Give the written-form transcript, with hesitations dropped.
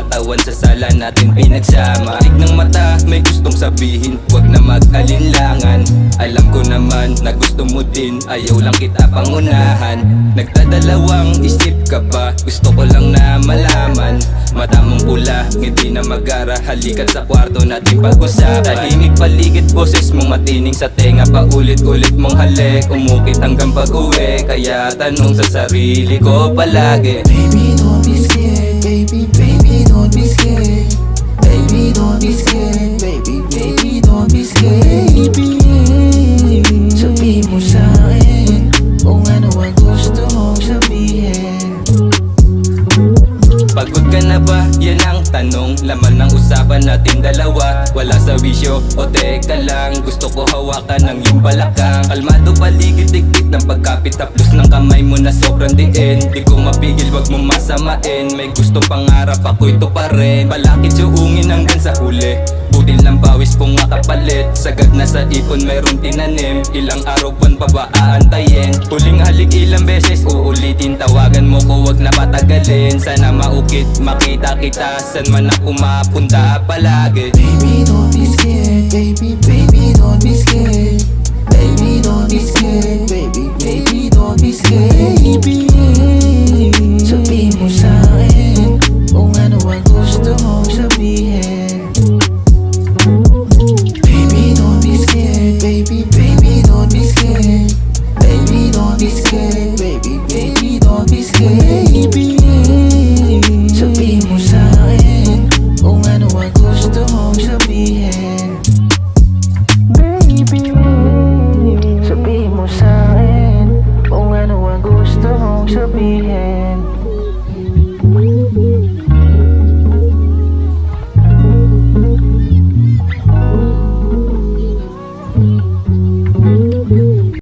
katawan sa sala natin pinagsama. Tig ng mata, may gustong sabihin, wag na mag-alinlangan. Alam ko naman na gusto mo din, ayaw lang kita pangunahan. Nagdadalawang isip ka ba? Gusto ko lang na malaman. Mata mong pula, ngiti na magara, halikat sa kwarto natin pag-usapan. Tahimik paligid, boses mong matining sa tenga, paulit-ulit mong halik, umukit hanggang pag-uwi. Kaya tanong sa sarili ko palagi, baby don't be scared, baby, baby don't be scared. Baby don't be scared, baby, baby don't be scared. Baby, sabihin mo sa'kin kung ano ang gusto mong sabihin. pagod ka na ba? Yan ang tanong, laman ng usapan natin dalawa. Wala sa wisyo o teka lang, gusto ko hawakan ng iyong balakang. Kalmado paligid, dikdik ng pagkapit, tapos ng kamay mo na sobrang diin. Di ko mapigil, wag mo masamain, may gustong pangarap ako ito pa rin. Balakid suungin hanggang sa huli, butil ng pawis kung makapalit. Sagad na sa ipon mayroong tinanim, ilang araw buwan pa ba aantayin? Huling halik ilang beses uulitin, tawagan mo ko wag na patagalin. Sana maukit, makita kita, san man ako mapunta palagi. Baby don't be scared, baby, baby don't be scared. Baby don't be scared, baby, baby don't be scared. Baby, sabihin mo sa'kin kung ano ang gusto mong sabihin. Baby don't be scared, baby, baby don't be scared. Baby don't be scared, baby, baby don't be scared. Baby, sabihin mo sa'kin kung ano ang gusto mong sabihin. Baby, sabihin mo sa'kin kung ano ang gusto mong sabihin.